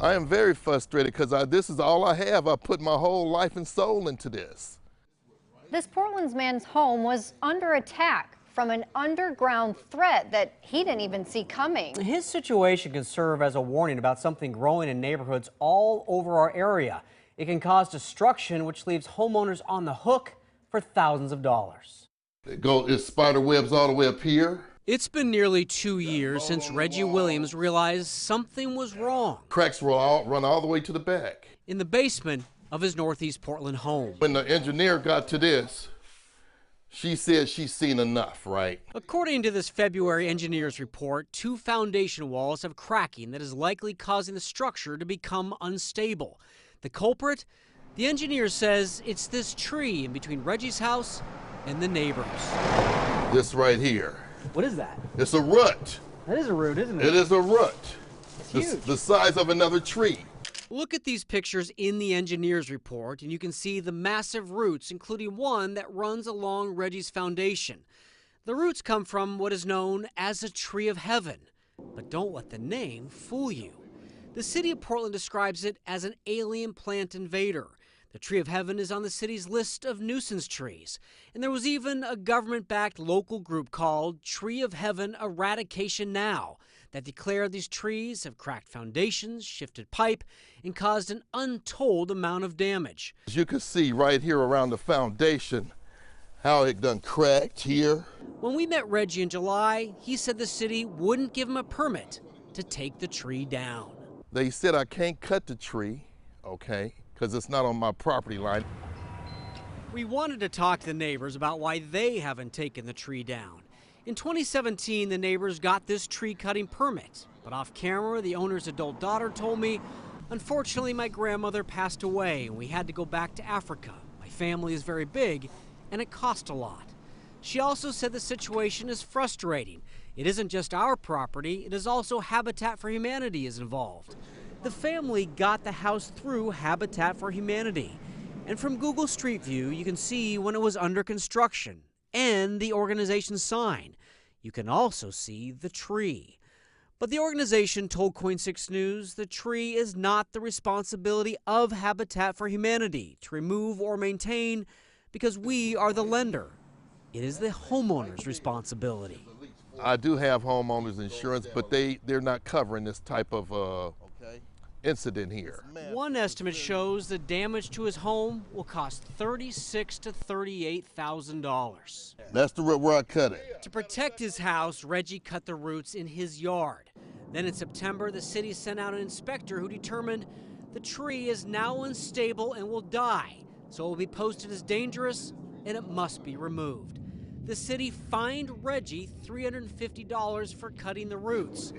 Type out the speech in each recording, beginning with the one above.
I am very frustrated because this is all I have. I put my whole life and soul into this. This Portland man's home was under attack from an underground threat that he didn't even see coming. His situation can serve as a warning about something growing in neighborhoods all over our area. It can cause destruction, which leaves homeowners on the hook for thousands of dollars. It's spider webs all the way up here. It's been nearly 2 years since Reggie Williams realized something was wrong. Cracks run all the way to the back. In the basement of his Northeast Portland home. When the engineer got to this, she said she's seen enough, right? According to this February engineer's report, 2 foundation walls have cracking that is likely causing the structure to become unstable. The culprit? The engineer says it's this tree in between Reggie's house and the neighbor's. This right here. What is that? It's a root. That is a root, isn't it? It is a root. It's huge. The size of another tree. Look at these pictures in the engineer's report, and you can see the massive roots, including one that runs along Reggie's foundation. The roots come from what is known as a tree of heaven, but don't let the name fool you. The city of Portland describes it as an alien plant invader. The tree of heaven is on the city's list of nuisance trees, and there was even a government-backed local group called Tree of Heaven Eradication Now that declared these trees have cracked foundations, shifted pipe, and caused an untold amount of damage. As you can see right here around the foundation, how it done cracked here. When we met Reggie in July, he said the city wouldn't give him a permit to take the tree down. They said I can't cut the tree, okay, because it's not on my property line. We wanted to talk to the neighbors about why they haven't taken the tree down. In 2017, the neighbors got this tree cutting permit, but off camera, the owner's adult daughter told me, unfortunately, my grandmother passed away and we had to go back to Africa. My family is very big and it cost a lot. She also said the situation is frustrating. It isn't just our property, it is also Habitat for Humanity is involved. The family got the house through Habitat for Humanity. And from Google Street View, you can see when it was under construction and the organization's sign. You can also see the tree. But the organization told Coin 6 News the tree is not the responsibility of Habitat for Humanity to remove or maintain because we are the lender. It is the homeowner's responsibility. I do have homeowners insurance, but they're not covering this type of incident here. One estimate shows the damage to his home will cost $36,000 to $38,000. That's the root where I cut it. To protect his house, Reggie cut the roots in his yard. Then in September, the city sent out an inspector who determined the tree is now unstable and will die, so it will be posted as dangerous and it must be removed. The city fined Reggie $350 for cutting the roots.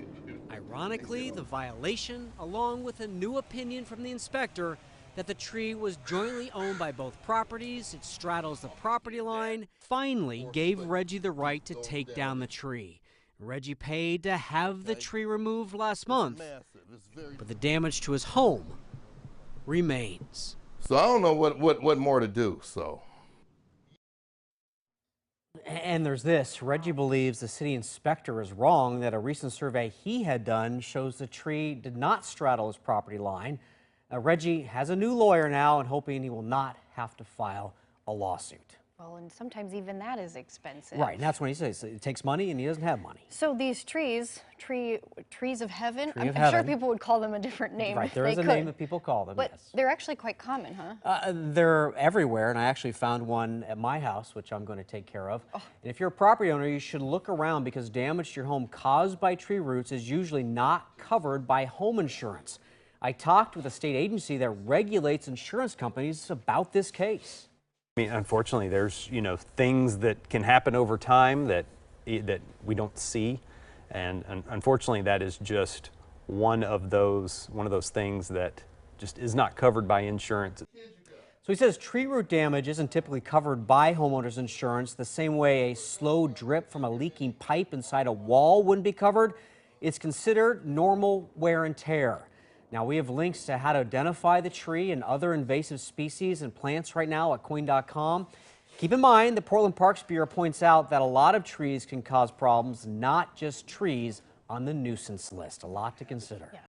Ironically, the violation, along with a new opinion from the inspector that the tree was jointly owned by both properties, it straddles the property line, finally gave Reggie the right to take down the tree. Reggie paid to have the tree removed last month, but the damage to his home remains. So I don't know what more to do, so. And there's this. Reggie believes the city inspector is wrong, that a recent survey he had done shows the tree did not straddle his property line. Reggie has a new lawyer now and hoping he will not have to file a lawsuit. Well, and sometimes even that is expensive. Right, and that's when he says it takes money and he doesn't have money. So these trees of heaven, Tree of I'm sure heaven. people would call them a different name. Right, there is a name that people call them, but yes. they're actually quite common, huh? They're everywhere, and I actually found one at my house, which I'm going to take care of. And if you're a property owner, you should look around because damage to your home caused by tree roots is usually not covered by home insurance. I talked with a state agency that regulates insurance companies about this case. I mean, unfortunately, there's things that can happen over time that we don't see, and unfortunately, that is just one of those things that just is not covered by insurance. So he says tree root damage isn't typically covered by homeowners insurance the same way a slow drip from a leaking pipe inside a wall wouldn't be covered. It's considered normal wear and tear. Now, we have links to how to identify the tree and other invasive species and plants right now at coin.com. Keep in mind, the Portland Parks Bureau points out that a lot of trees can cause problems, not just trees on the nuisance list. A lot to consider. Yeah.